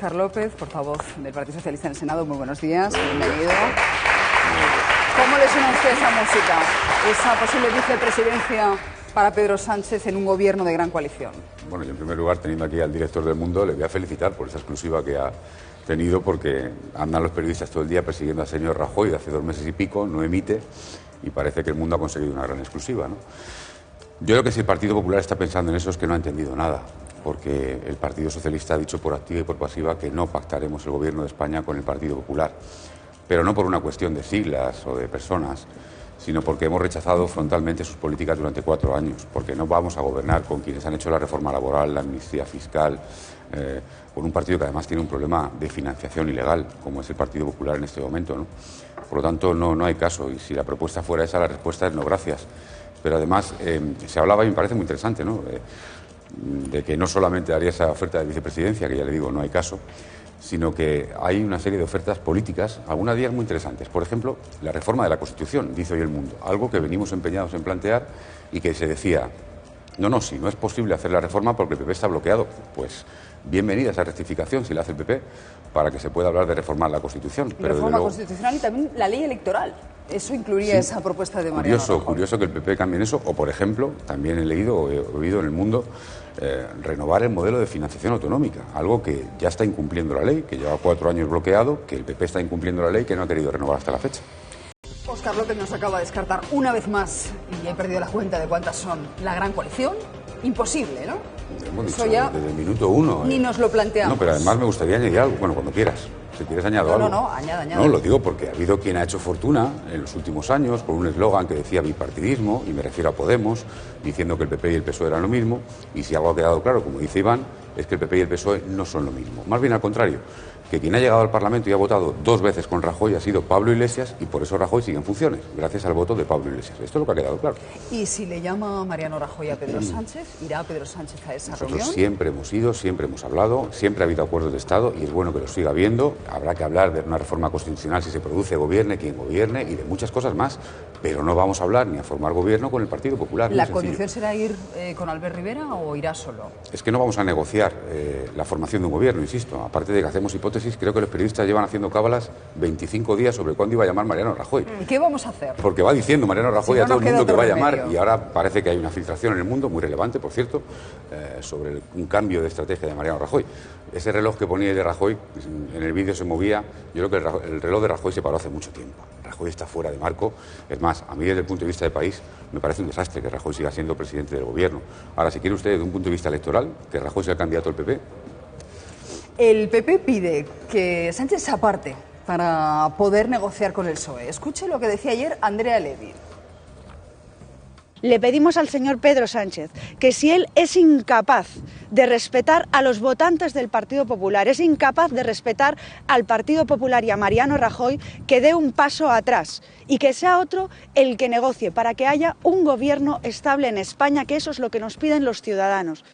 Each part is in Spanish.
Óscar López, portavoz del Partido Socialista en el Senado. Muy buenos días, bienvenido. ¿Cómo le suena a usted esa música? Esa posible vicepresidencia para Pedro Sánchez en un gobierno de gran coalición. Bueno, yo en primer lugar, teniendo aquí al director del Mundo, le voy a felicitar por esa exclusiva que ha tenido, porque andan los periodistas todo el día persiguiendo al señor Rajoy de hace 2 meses y pico, no emite, y parece que el Mundo ha conseguido una gran exclusiva, ¿no? Yo creo que si el Partido Popular está pensando en eso es que no ha entendido nada, porque el Partido Socialista ha dicho por activa y por pasiva que no pactaremos el gobierno de España con el Partido Popular, pero no por una cuestión de siglas o de personas, sino porque hemos rechazado frontalmente sus políticas durante 4 años, porque no vamos a gobernar con quienes han hecho la reforma laboral, la amnistía fiscal, con un partido que además tiene un problema de financiación ilegal, como es el Partido Popular en este momento, ¿no? Por lo tanto, no hay caso, y si la propuesta fuera esa, la respuesta es no, gracias. Pero además, se hablaba, y me parece muy interesante, ¿no?, de que no solamente haría esa oferta de vicepresidencia, que ya le digo, no hay caso, sino que hay una serie de ofertas políticas, algunas de ellas muy interesantes. Por ejemplo, la reforma de la Constitución, dice hoy El Mundo, algo que venimos empeñados en plantear y que se decía, si no es posible hacer la reforma porque el PP está bloqueado. Pues bienvenida esa rectificación, si la hace el PP, para que se pueda hablar de reformar la Constitución. Pero reforma constitucional y también la ley electoral. Eso incluiría esa propuesta de Mariano Rajoy. Curioso que el PP cambie en eso. O, por ejemplo, también he leído o he oído en El Mundo renovar el modelo de financiación autonómica, algo que ya está incumpliendo la ley, que lleva 4 años bloqueado, que el PP está incumpliendo la ley, que no ha querido renovar hasta la fecha. Óscar López nos acaba de descartar una vez más, y he perdido la cuenta de cuántas son, la gran coalición. Imposible, ¿no? Hemos dicho ya desde el minuto 1. Ni nos lo planteamos. No, pero además me gustaría añadir algo. Bueno, cuando quieras. Si quieres añado algo. No, añada. No, lo digo porque ha habido quien ha hecho fortuna en los últimos años con un eslogan que decía bipartidismo, y me refiero a Podemos, diciendo que el PP y el PSOE eran lo mismo, y si algo ha quedado claro, como dice Iván, es que el PP y el PSOE no son lo mismo. Más bien al contrario, que quien ha llegado al Parlamento y ha votado 2 veces con Rajoy ha sido Pablo Iglesias, y por eso Rajoy sigue en funciones, gracias al voto de Pablo Iglesias. Esto es lo que ha quedado claro. ¿Y si le llama Mariano Rajoy a Pedro Sánchez, irá Pedro Sánchez a esa reunión? Nosotros siempre hemos ido, siempre hemos hablado, siempre ha habido acuerdos de Estado, y es bueno que los siga habiendo. Habrá que hablar de una reforma constitucional si se produce, gobierne quien gobierne, y de muchas cosas más, pero no vamos a hablar ni a formar gobierno con el Partido Popular. ¿La condición será ir con Albert Rivera o irá solo? Es que no vamos a negociar la formación de un gobierno, insisto. Aparte de que hacemos hipótesis, creo que los periodistas llevan haciendo cábalas 25 días sobre cuándo iba a llamar Mariano Rajoy. ¿Y qué vamos a hacer? Porque va diciendo Mariano Rajoy a todo el mundo que va a llamar, remedio. Y ahora parece que hay una filtración en El Mundo, muy relevante, por cierto, sobre un cambio de estrategia de Mariano Rajoy. Ese reloj que ponía de Rajoy, en el vídeo se movía, yo creo que el reloj de Rajoy se paró hace mucho tiempo. Rajoy está fuera de marco. Es más, a mí desde el punto de vista del país me parece un desastre que Rajoy siga siendo presidente del gobierno. Ahora, si quiere usted, desde un punto de vista electoral, que Rajoy sea el candidato del PP. El PP pide que Sánchez se aparte para poder negociar con el PSOE. Escuche lo que decía ayer Andrea Levy. Le pedimos al señor Pedro Sánchez que si él es incapaz de respetar a los votantes del Partido Popular, es incapaz de respetar al Partido Popular y a Mariano Rajoy, que dé un paso atrás y que sea otro el que negocie para que haya un gobierno estable en España, que eso es lo que nos piden los ciudadanos.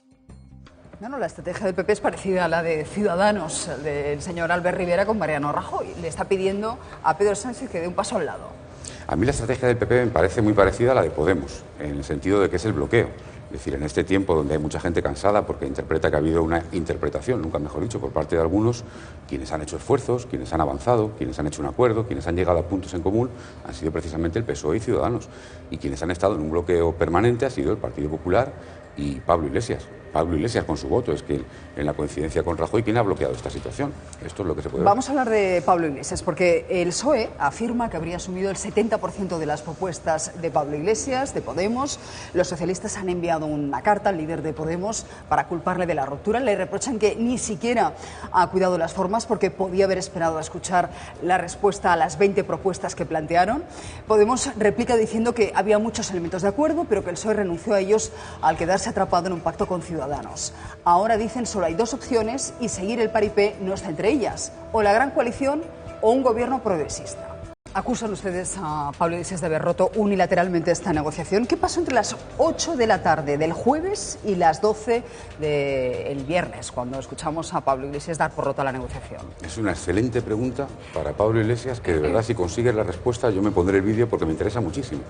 La estrategia del PP es parecida a la de Ciudadanos, del señor Albert Rivera con Mariano Rajoy. Le está pidiendo a Pedro Sánchez que dé un paso al lado. A mí la estrategia del PP me parece muy parecida a la de Podemos, en el sentido de que es el bloqueo. Es decir, en este tiempo donde hay mucha gente cansada porque interpreta que ha habido una interpretación, nunca mejor dicho, por parte de algunos, quienes han hecho esfuerzos, quienes han avanzado, quienes han hecho un acuerdo, quienes han llegado a puntos en común, han sido precisamente el PSOE y Ciudadanos. Y quienes han estado en un bloqueo permanente ha sido el Partido Popular y Pablo Iglesias. Pablo Iglesias con su voto, es que en la coincidencia con Rajoy, ¿quién ha bloqueado esta situación? Esto es lo que se puede ver. Vamos a hablar de Pablo Iglesias, porque el PSOE afirma que habría asumido el 70% de las propuestas de Pablo Iglesias, de Podemos. Los socialistas han enviado una carta al líder de Podemos para culparle de la ruptura. Le reprochan que ni siquiera ha cuidado las formas porque podía haber esperado a escuchar la respuesta a las 20 propuestas que plantearon. Podemos replica diciendo que había muchos elementos de acuerdo, pero que el PSOE renunció a ellos al quedarse atrapado en un pacto con Ciudadanos. Ahora dicen solo hay 2 opciones y seguir el paripé no está entre ellas, o la gran coalición o un gobierno progresista. Acusan ustedes a Pablo Iglesias de haber roto unilateralmente esta negociación. ¿Qué pasó entre las 8 de la tarde del jueves y las 12 del viernes, cuando escuchamos a Pablo Iglesias dar por rota la negociación? Es una excelente pregunta para Pablo Iglesias, que de verdad, si consigues la respuesta, yo me pondré el vídeo porque me interesa muchísimo.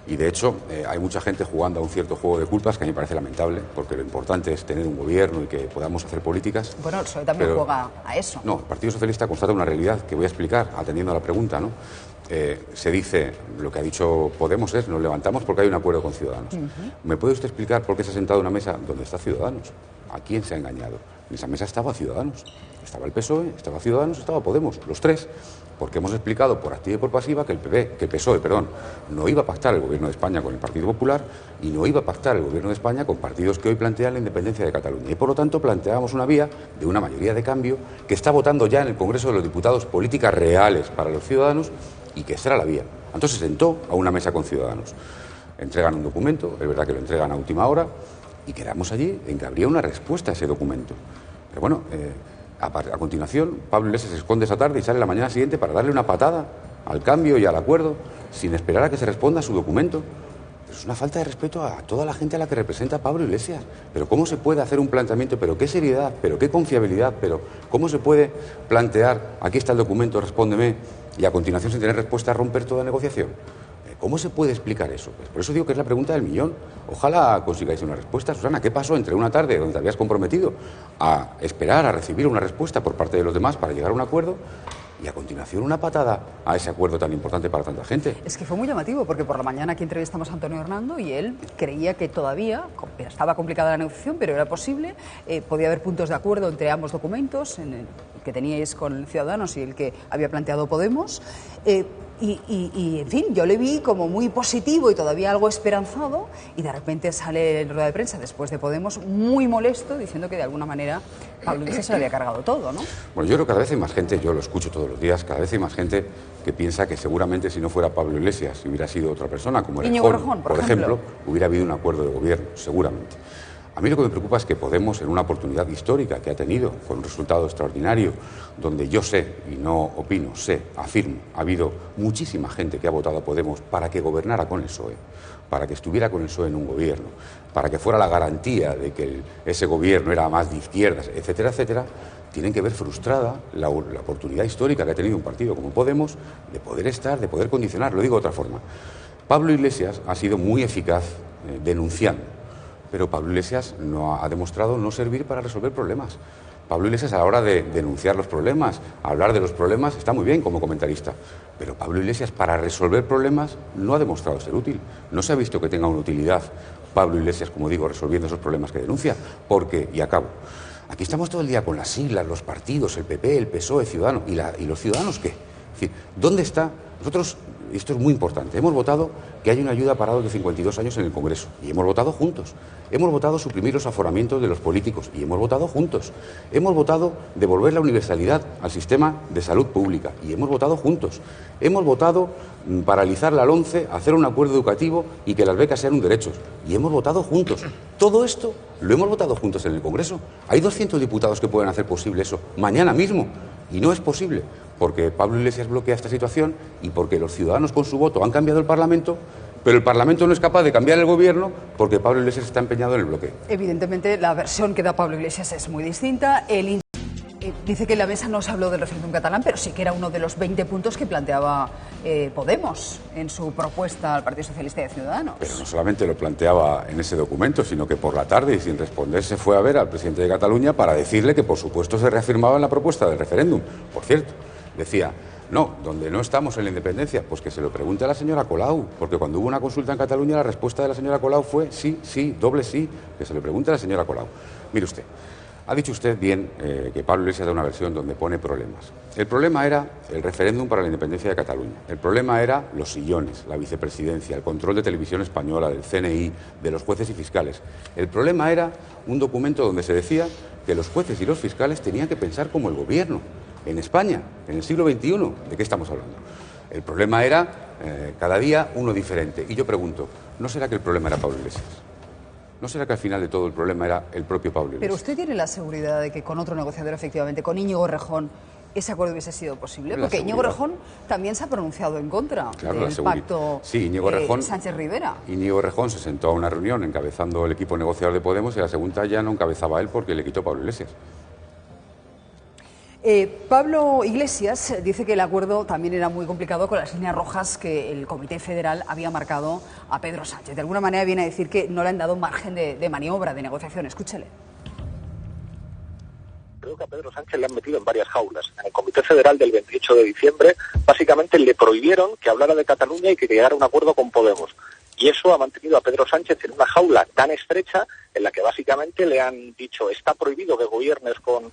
Y de hecho, hay mucha gente jugando a un cierto juego de culpas que a mí me parece lamentable, porque lo importante es tener un gobierno y que podamos hacer políticas. Bueno, el PSOE también juega a eso. No, el Partido Socialista constata una realidad que voy a explicar atendiendo a la pregunta, ¿no? Se dice, lo que ha dicho Podemos es, nos levantamos porque hay un acuerdo con Ciudadanos. ¿Me puede usted explicar por qué se ha sentado en una mesa donde está Ciudadanos? ¿A quién se ha engañado? En esa mesa estaba Ciudadanos, estaba el PSOE, estaba Ciudadanos, estaba Podemos, los tres, porque hemos explicado por activa y por pasiva que el PSOE, no iba a pactar el gobierno de España con el Partido Popular y no iba a pactar el gobierno de España con partidos que hoy plantean la independencia de Cataluña. Y por lo tanto planteábamos una vía de una mayoría de cambio que está votando ya en el Congreso de los Diputados políticas reales para los ciudadanos, y que esa era la vía. Entonces se sentó a una mesa con Ciudadanos. Entregan un documento, es verdad que lo entregan a última hora, y quedamos allí en que habría una respuesta a ese documento. Pero bueno, a continuación, Pablo Iglesias se esconde esa tarde y sale la mañana siguiente para darle una patada al cambio y al acuerdo, sin esperar a que se responda a su documento. Es una falta de respeto a toda la gente a la que representa Pablo Iglesias. Pero ¿cómo se puede hacer un planteamiento? ¿Pero qué seriedad? ¿Pero qué confiabilidad? ¿Pero cómo se puede plantear, aquí está el documento, respóndeme, y a continuación, sin tener respuesta, romper toda negociación? ¿Cómo se puede explicar eso? Pues por eso digo que es la pregunta del millón. Ojalá consigáis una respuesta. Susana, ¿qué pasó entre una tarde donde te habías comprometido a esperar a recibir una respuesta por parte de los demás para llegar a un acuerdo, y a continuación una patada a ese acuerdo tan importante para tanta gente? Es que fue muy llamativo, porque por la mañana aquí entrevistamos a Antonio Hernando y él creía que todavía estaba complicada la negociación, pero era posible, podía haber puntos de acuerdo entre ambos documentos, en el que teníais con Ciudadanos y el que había planteado Podemos. Y, en fin, yo le vi como muy positivo y todavía algo esperanzado, y de repente sale en rueda de prensa después de Podemos muy molesto, diciendo que de alguna manera Pablo Iglesias se le había cargado todo, ¿no? Bueno, yo creo que cada vez hay más gente, yo lo escucho todos los días, cada vez hay más gente que piensa que seguramente si no fuera Pablo Iglesias, si hubiera sido otra persona, como Errejón, por ejemplo, hubiera habido un acuerdo de gobierno, seguramente. A mí lo que me preocupa es que Podemos, en una oportunidad histórica que ha tenido, con un resultado extraordinario, donde yo sé, y no opino, sé, afirmo, ha habido muchísima gente que ha votado a Podemos para que gobernara con el PSOE, para que estuviera con el PSOE en un gobierno, para que fuera la garantía de que ese gobierno era más de izquierdas, etcétera, etcétera. Tienen que ver frustrada la oportunidad histórica que ha tenido un partido como Podemos de poder estar, de poder condicionar. Lo digo de otra forma. Pablo Iglesias ha sido muy eficaz denunciando, pero Pablo Iglesias ha demostrado no servir para resolver problemas. Pablo Iglesias, a la hora de denunciar los problemas, hablar de los problemas, está muy bien como comentarista, pero Pablo Iglesias, para resolver problemas, no ha demostrado ser útil. No se ha visto que tenga una utilidad Pablo Iglesias, como digo, resolviendo esos problemas que denuncia, porque, y acabo, aquí estamos todo el día con las siglas, los partidos, el PP, el PSOE, Ciudadanos, ¿y los ciudadanos qué? Es decir, ¿dónde está? Nosotros, y esto es muy importante, hemos votado que haya una ayuda a parados de 52 años en el Congreso, y hemos votado juntos. Hemos votado suprimir los aforamientos de los políticos, y hemos votado juntos. Hemos votado devolver la universalidad al sistema de salud pública, y hemos votado juntos. Hemos votado paralizar la LOMCE, hacer un acuerdo educativo y que las becas sean un derecho, y hemos votado juntos. Todo esto lo hemos votado juntos en el Congreso. Hay 200 diputados que pueden hacer posible eso mañana mismo, y no es posible, porque Pablo Iglesias bloquea esta situación y porque los ciudadanos con su voto han cambiado el Parlamento, pero el Parlamento no es capaz de cambiar el gobierno porque Pablo Iglesias está empeñado en el bloqueo. Evidentemente, la versión que da Pablo Iglesias es muy distinta. Dice que en la mesa no se habló del referéndum catalán, pero sí que era uno de los 20 puntos que planteaba Podemos en su propuesta al Partido Socialista y a Ciudadanos. Pero no solamente lo planteaba en ese documento, sino que por la tarde, y sin responder, se fue a ver al presidente de Cataluña para decirle que, por supuesto, se reafirmaba en la propuesta del referéndum. Por cierto, decía, no, donde no estamos en la independencia, pues que se lo pregunte a la señora Colau, porque cuando hubo una consulta en Cataluña, la respuesta de la señora Colau fue sí, sí, doble sí, que se lo pregunte a la señora Colau. Mire usted, ha dicho usted bien que Pablo Iglesias da una versión donde pone problemas. El problema era el referéndum para la independencia de Cataluña. El problema era los sillones, la vicepresidencia, el control de Televisión Española, del CNI, de los jueces y fiscales. El problema era un documento donde se decía que los jueces y los fiscales tenían que pensar como el gobierno. En España, en el siglo XXI, ¿de qué estamos hablando? El problema era cada día uno diferente. Y yo pregunto, ¿no será que el problema era Pablo Iglesias? ¿No será que al final de todo el problema era el propio Pablo Iglesias? Pero usted tiene la seguridad de que con otro negociador, efectivamente, con Íñigo Errejón, ese acuerdo hubiese sido posible? Porque Íñigo Errejón también se ha pronunciado en contra del pacto Sánchez-Rivera. Íñigo Errejón se sentó a una reunión encabezando el equipo negociador de Podemos y la segunda ya no encabezaba él porque le quitó Pablo Iglesias. Pablo Iglesias dice que el acuerdo también era muy complicado con las líneas rojas que el Comité Federal había marcado a Pedro Sánchez. De alguna manera viene a decir que no le han dado margen de maniobra, de negociación. Escúchele. Creo que a Pedro Sánchez le han metido en varias jaulas. En el Comité Federal del 28 de diciembre, básicamente le prohibieron que hablara de Cataluña y que llegara a un acuerdo con Podemos. Y eso ha mantenido a Pedro Sánchez en una jaula tan estrecha en la que básicamente le han dicho está prohibido que gobiernes con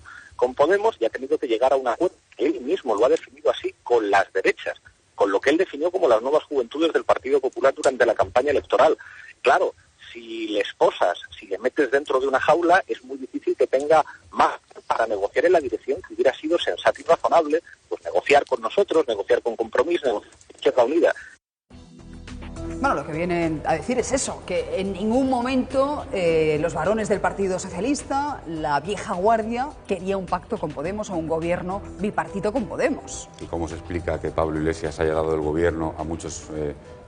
Podemos y ha tenido que llegar a un acuerdo que él mismo lo ha definido así con las derechas, con lo que él definió como las nuevas juventudes del Partido Popular durante la campaña electoral. Claro, si le esposas, si le metes dentro de una jaula, es muy difícil que tenga más para negociar en la dirección que hubiera sido sensato y razonable, pues negociar con nosotros, negociar con Compromís, negociar con Izquierda Unida. Bueno, lo que vienen a decir es eso, que en ningún momento los varones del Partido Socialista, la vieja guardia, quería un pacto con Podemos o un gobierno bipartito con Podemos. ¿Y cómo se explica que Pablo Iglesias haya dado el gobierno a muchos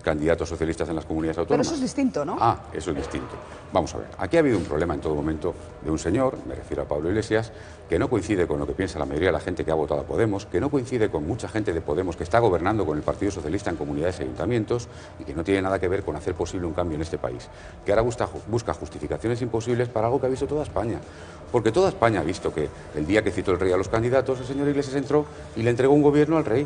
candidatos socialistas en las comunidades autónomas? Pero eso es distinto, ¿no? Ah, eso es distinto. Vamos a ver, aquí ha habido un problema en todo momento de un señor, me refiero a Pablo Iglesias, que no coincide con lo que piensa la mayoría de la gente que ha votado a Podemos, que no coincide con mucha gente de Podemos que está gobernando con el Partido Socialista en comunidades y ayuntamientos y que no tiene nada que ver con hacer posible un cambio en este país, que ahora busca justificaciones imposibles para algo que ha visto toda España. Porque toda España ha visto que el día que citó el rey a los candidatos, el señor Iglesias entró y le entregó un gobierno al rey.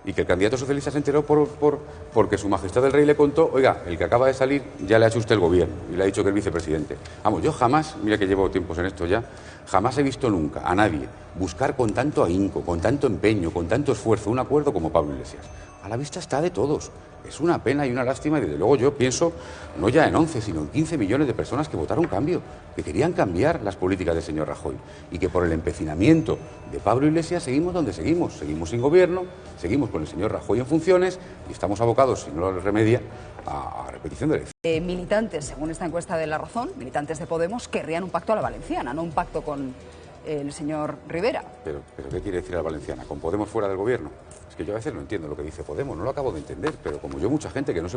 Y que el candidato socialista se enteró porque su majestad el rey le contó, oiga, el que acaba de salir ya le ha hecho usted el gobierno y le ha dicho que es vicepresidente. Vamos, yo jamás, mira que llevo tiempos en esto ya, jamás he visto nunca a nadie buscar con tanto ahínco, con tanto empeño, con tanto esfuerzo un acuerdo como Pablo Iglesias. A la vista está de todos. Es una pena y una lástima y desde luego yo pienso no ya en 11, sino en 15 millones de personas que votaron cambio, que querían cambiar las políticas del señor Rajoy y que por el empecinamiento de Pablo Iglesias seguimos donde seguimos sin gobierno, seguimos con el señor Rajoy en funciones y estamos abocados, si no lo remedia, a repetición de elecciones. Militantes, según esta encuesta de La Razón, militantes de Podemos querrían un pacto a la valenciana, no un pacto con el señor Rivera. ¿Pero qué quiere decir a la valenciana? ¿Con Podemos fuera del gobierno? Es que yo a veces no entiendo lo que dice Podemos, no lo acabo de entender, pero como yo mucha gente que no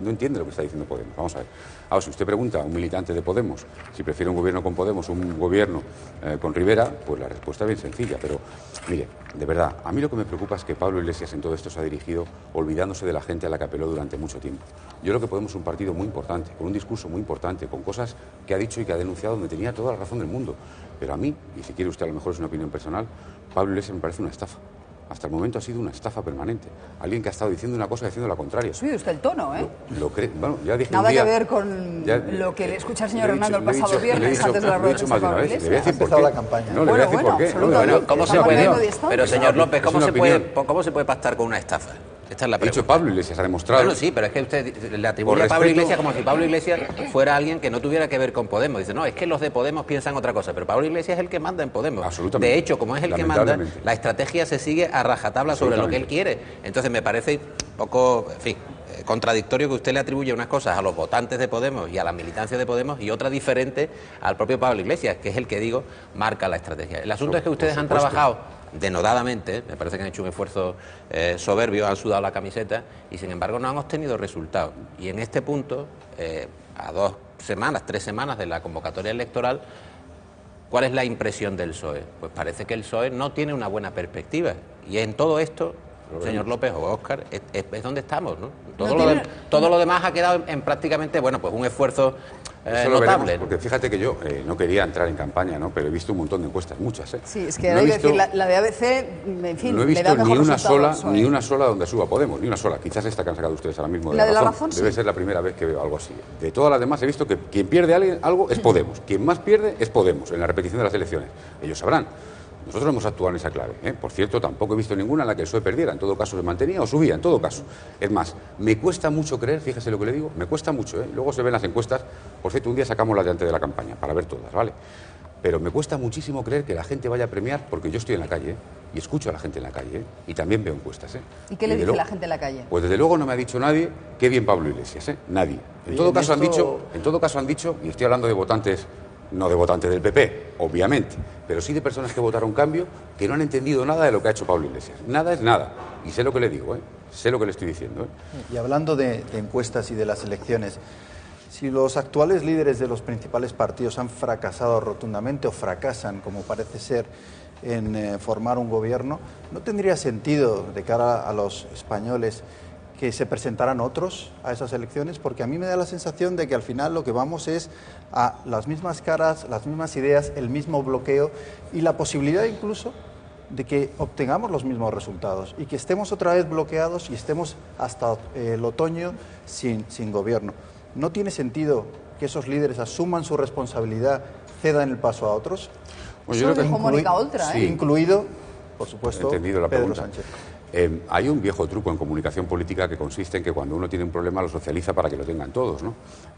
entiende lo que está diciendo Podemos. Vamos a ver. Ahora, si usted pregunta a un militante de Podemos si prefiere un gobierno con Podemos o un gobierno con Rivera, pues la respuesta es bien sencilla. Pero, mire, de verdad, a mí lo que me preocupa es que Pablo Iglesias en todo esto se ha dirigido olvidándose de la gente a la que apeló durante mucho tiempo. Yo creo que Podemos es un partido muy importante, con un discurso muy importante, con cosas que ha dicho y que ha denunciado donde tenía toda la razón del mundo. Pero a mí, y si quiere usted a lo mejor es una opinión personal, Pablo Iglesias me parece una estafa. Hasta el momento ha sido una estafa permanente. Alguien que ha estado diciendo una cosa y haciendo la contraria. Subido usted el tono, ¿eh? Bueno, ya dije nada un día, que ver con lo que le escucha el señor Hernando el pasado viernes antes de la rueda de prensa de Pablo Iglesias. Le voy a decir por qué. la campaña. No, le voy a decir por qué. Bueno, ¿cómo se puede? Pero señor López, ¿cómo se puede pactar con una estafa? Esta es la pregunta. De hecho, Pablo Iglesias ha demostrado... Bueno, sí, pero es que usted le atribuye a Pablo Iglesias como si Pablo Iglesias fuera alguien que no tuviera que ver con Podemos. Dice, no, es que los de Podemos piensan otra cosa, pero Pablo Iglesias es el que manda en Podemos. Absolutamente. De hecho, como es el que manda, la estrategia se sigue a rajatabla sobre lo que él quiere. Entonces me parece un poco, en fin, contradictorio que usted le atribuya unas cosas a los votantes de Podemos y a la militancia de Podemos y otra diferente al propio Pablo Iglesias, que es el que, digo, marca la estrategia. El asunto es que ustedes han trabajado denodadamente, me parece que han hecho un esfuerzo soberbio, han sudado la camiseta y sin embargo no han obtenido resultados. Y en este punto, a 3 semanas de la convocatoria electoral, ¿cuál es la impresión del PSOE? Pues parece que el PSOE no tiene una buena perspectiva. Y en todo esto, señor López o Óscar, es donde estamos, ¿no? Todo lo demás ha quedado en prácticamente, bueno, pues un esfuerzo notable. Porque fíjate que yo no quería entrar en campaña, ¿no? Pero he visto un montón de encuestas, muchas, ¿eh? Sí, es que hay que decir, la de ABC, en fin, no he visto ni una sola donde suba Podemos, ni una sola. Quizás esta que han sacado ustedes ahora mismo de La Razón. Debe ser la primera vez que veo algo así. De todas las demás he visto que quien pierde algo es Podemos. Quien más pierde es Podemos en la repetición de las elecciones. Ellos sabrán. Nosotros hemos actuado en esa clave, ¿eh? Por cierto, tampoco he visto ninguna en la que el PSOE perdiera. En todo caso se mantenía o subía, en todo caso. Es más, me cuesta mucho creer, fíjese lo que le digo, me cuesta mucho, ¿eh? Luego se ven las encuestas. Por cierto, un día sacamos las de antes de la campaña para ver todas, ¿vale? Pero me cuesta muchísimo creer que la gente vaya a premiar, porque yo estoy en la calle, ¿eh? Y escucho a la gente en la calle, ¿eh? Y también veo encuestas, ¿eh? ¿Y qué le dice la gente en la calle? Pues desde luego no me ha dicho nadie qué bien Pablo Iglesias, ¿eh? Nadie. En todo caso han dicho, y estoy hablando de votantes no de votantes del PP, obviamente, pero sí de personas que votaron cambio, que no han entendido nada de lo que ha hecho Pablo Iglesias. Nada es nada. Y sé lo que le digo, sé lo que le estoy diciendo. Y hablando de encuestas y de las elecciones, si los actuales líderes de los principales partidos han fracasado rotundamente o fracasan, como parece ser, en formar un gobierno, ¿no tendría sentido de cara a los españoles que se presentaran otros a esas elecciones? Porque a mí me da la sensación de que al final lo que vamos es a las mismas caras, las mismas ideas, el mismo bloqueo y la posibilidad incluso de que obtengamos los mismos resultados y que estemos otra vez bloqueados y estemos hasta el otoño sin gobierno. ¿No tiene sentido que esos líderes asuman su responsabilidad, cedan el paso a otros? Pues yo creo que Mónica Oltra, sí, incluido, por supuesto, entendido la Pedro pregunta. Sánchez. Hay un viejo truco en comunicación política que consiste en que cuando uno tiene un problema lo socializa para que lo tengan todos, ¿no?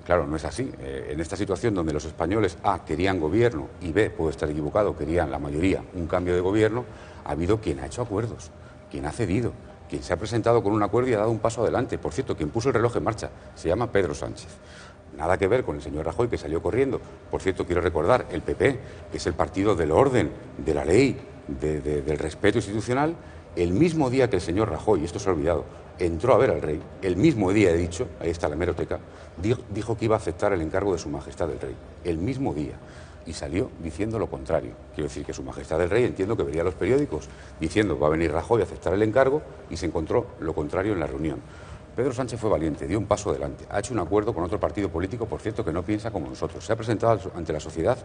Claro, no es así. En esta situación donde los españoles, A, querían gobierno y B, puedo estar equivocado, querían la mayoría un cambio de gobierno, ha habido quien ha hecho acuerdos, quien ha cedido, quien se ha presentado con un acuerdo y ha dado un paso adelante. Por cierto, quien puso el reloj en marcha se llama Pedro Sánchez. Nada que ver con el señor Rajoy, que salió corriendo. Por cierto, quiero recordar, el PP, que es el partido del orden, de la ley, del respeto institucional, el mismo día que el señor Rajoy, y esto se ha olvidado, entró a ver al rey, el mismo día, he dicho, ahí está la hemeroteca, dijo que iba a aceptar el encargo de su majestad el rey. El mismo día. Y salió diciendo lo contrario. Quiero decir que su majestad el rey, entiendo que vería los periódicos diciendo va a venir Rajoy a aceptar el encargo y se encontró lo contrario en la reunión. Pedro Sánchez fue valiente, dio un paso adelante, ha hecho un acuerdo con otro partido político, por cierto, que no piensa como nosotros. Se ha presentado ante la sociedad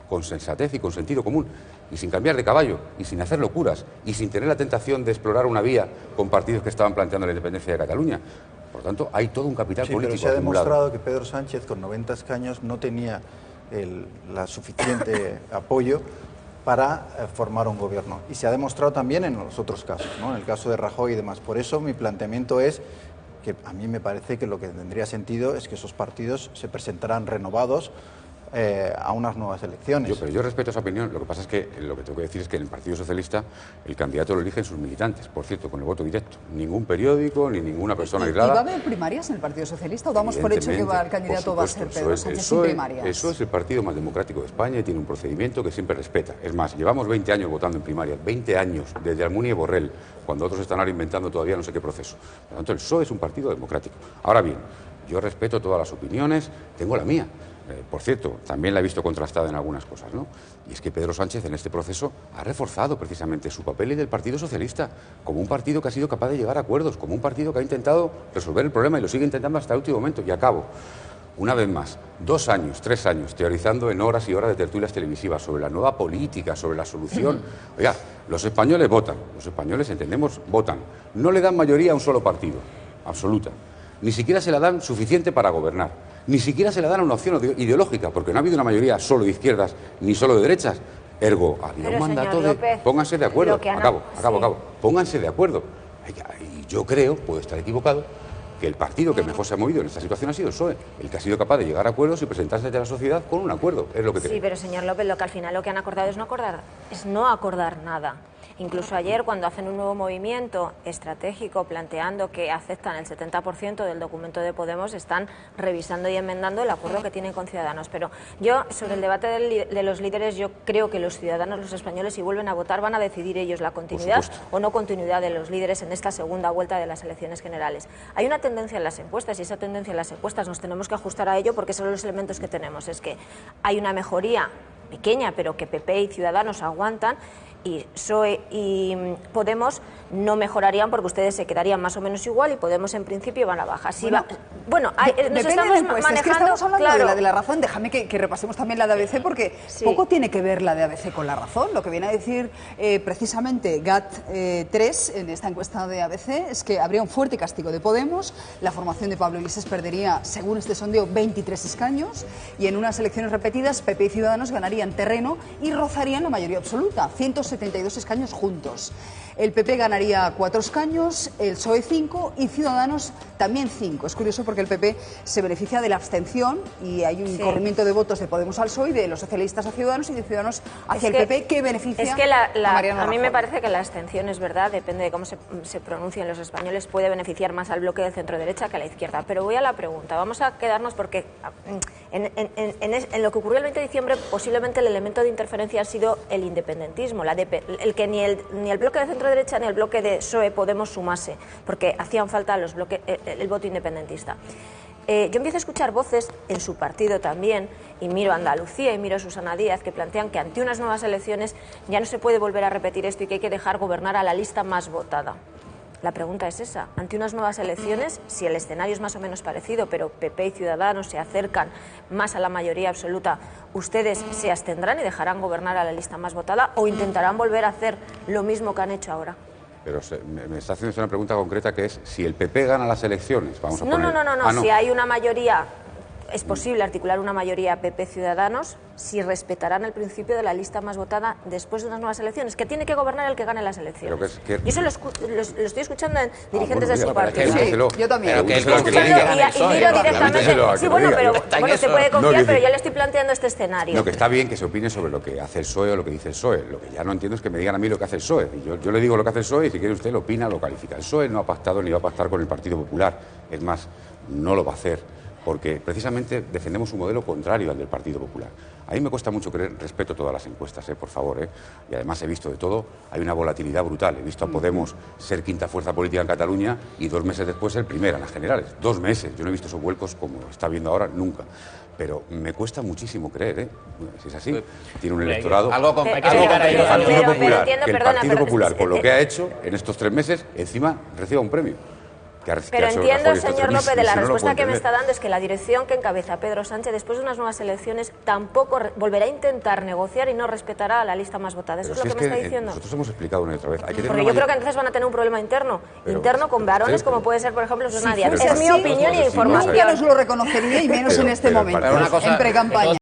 con sensatez y con sentido común, y sin cambiar de caballo, y sin hacer locuras, y sin tener la tentación de explorar una vía con partidos que estaban planteando la independencia de Cataluña. Por tanto, hay todo un capital político pero se ha acumulado. demostrado que Pedro Sánchez, con 90 escaños, no tenía la suficiente apoyo para formar un gobierno. Y se ha demostrado también en los otros casos, ¿no? En el caso de Rajoy y demás. Por eso mi planteamiento es que a mí me parece que lo que tendría sentido es que esos partidos se presentaran renovados a unas nuevas elecciones. Pero yo respeto esa opinión. Lo que pasa es que lo que tengo que decir es que en el Partido Socialista el candidato lo eligen sus militantes, por cierto, con el voto directo. Ningún periódico ni ninguna persona aislada. ¿Y va a haber primarias en el Partido Socialista o damos por hecho que el candidato va a ser Pedro Sánchez sin primarias? Eso es el partido más democrático de España y tiene un procedimiento que siempre respeta. Es más, llevamos 20 años votando en primarias, 20 años, desde Almunia y Borrell, cuando otros están ahora inventando todavía no sé qué proceso. Por lo tanto, el PSOE es un partido democrático. Ahora bien, yo respeto todas las opiniones, tengo la mía. Por cierto, también la he visto contrastada en algunas cosas, ¿no? Y es que Pedro Sánchez en este proceso ha reforzado precisamente su papel y del Partido Socialista como un partido que ha sido capaz de llegar a acuerdos, como un partido que ha intentado resolver el problema y lo sigue intentando hasta el último momento. Y acabo, una vez más, 2 años, 3 años, teorizando en horas y horas de tertulias televisivas sobre la nueva política, sobre la solución. Oiga, los españoles votan, los españoles, entendemos, votan. No le dan mayoría a un solo partido, absoluta. Ni siquiera se la dan suficiente para gobernar. Ni siquiera se la dan a una opción ideológica, porque no ha habido una mayoría solo de izquierdas ni solo de derechas. Ergo, ha habido un mandato de... Pónganse de acuerdo. Acabo. Pónganse de acuerdo. Y yo creo, puedo estar equivocado, que el partido que mejor se ha movido en esta situación ha sido el PSOE, el que ha sido capaz de llegar a acuerdos y presentarse ante la sociedad con un acuerdo. Es lo que creo. Sí, pero señor López, lo que al final lo que han acordado es no acordar nada. Incluso ayer, cuando hacen un nuevo movimiento estratégico planteando que aceptan el 70% del documento de Podemos, están revisando y enmendando el acuerdo que tienen con Ciudadanos. Pero yo, sobre el debate de los líderes, yo creo que los ciudadanos, los españoles, si vuelven a votar, van a decidir ellos la continuidad o no continuidad de los líderes en esta segunda vuelta de las elecciones generales. Hay una tendencia en las encuestas y esa tendencia en las encuestas nos tenemos que ajustar a ello porque son los elementos que tenemos. Es que hay una mejoría pequeña, pero que PP y Ciudadanos aguantan, y PSOE y Podemos no mejorarían porque ustedes se quedarían más o menos igual y Podemos en principio van a bajar. Si nos estamos manejando... Es que estamos hablando de la razón. Déjame que repasemos también la de ABC porque poco tiene que ver la de ABC con la razón. Lo que viene a decir precisamente GAT3 en esta encuesta de ABC es que habría un fuerte castigo de Podemos, la formación de Pablo Iglesias perdería, según este sondeo, 23 escaños y en unas elecciones repetidas PP y Ciudadanos ganarían terreno y rozarían la mayoría absoluta, 106 172 escaños juntos. El PP ganaría 4 escaños, el PSOE 5 y Ciudadanos también 5. Es curioso porque el PP se beneficia de la abstención y hay un corrimiento de votos de Podemos al PSOE, de los socialistas a Ciudadanos y de Ciudadanos hacia el PP, que beneficia a Mariano Rajoy. A mí me parece que la abstención es verdad, depende de cómo se pronuncien los españoles, puede beneficiar más al bloque de centro-derecha que a la izquierda. Pero voy a la pregunta, vamos a quedarnos porque en lo que ocurrió el 20 de diciembre posiblemente el elemento de interferencia ha sido el independentismo, el que ni el bloque de centro-derecha ni el bloque de PSOE Podemos sumase, porque hacían falta el voto independentista. Yo empiezo a escuchar voces en su partido también, y miro Andalucía y miro Susana Díaz, que plantean que ante unas nuevas elecciones ya no se puede volver a repetir esto y que hay que dejar gobernar a la lista más votada. La pregunta es esa, ante unas nuevas elecciones, si el escenario es más o menos parecido, pero PP y Ciudadanos se acercan más a la mayoría absoluta, ¿ustedes se abstendrán y dejarán gobernar a la lista más votada o intentarán volver a hacer lo mismo que han hecho ahora? Pero me está haciendo una pregunta concreta, que es si el PP gana las elecciones, vamos a poner... No. Si hay una mayoría, es posible articular una mayoría PP-Ciudadanos si respetarán el principio de la lista más votada después de unas nuevas elecciones, que tiene que gobernar el que gane las elecciones. Y eso lo estoy escuchando en dirigentes de su partido. Sí, yo también. Y miro directamente... Sí, bueno, pero se puede confiar, pero yo le estoy planteando este escenario. No, que está bien que se opine sobre lo que hace el PSOE o lo que dice el PSOE. Lo que ya no entiendo es que me digan a mí lo que hace el PSOE. Yo le digo lo que hace el PSOE y si quiere usted lo opina, lo califica. El PSOE no ha pactado ni va a pactar con el Partido Popular. Es más, no lo va a hacer, porque precisamente defendemos un modelo contrario al del Partido Popular. A mí me cuesta mucho creer, respeto todas las encuestas, por favor, y además he visto de todo, hay una volatilidad brutal. He visto a Podemos ser quinta fuerza política en Cataluña y 2 meses después ser primera en las generales. 2 meses, yo no he visto esos vuelcos como está viendo ahora, nunca. Pero me cuesta muchísimo creer, si es así, tiene un electorado... El Partido Popular, con lo que ha hecho en estos 3 meses, encima reciba un premio. Pero entiendo, señor López, de la respuesta que me está dando es que la dirección que encabeza Pedro Sánchez después de unas nuevas elecciones tampoco volverá a intentar negociar y no respetará a la lista más votada. ¿Eso es lo que me está diciendo? Nosotros hemos explicado una y otra vez. Porque yo creo que entonces van a tener un problema interno con varones como puede ser, por ejemplo, Susana Díaz. Es mi opinión y información. Nunca nos lo reconocería y menos en este momento, en pre-campaña.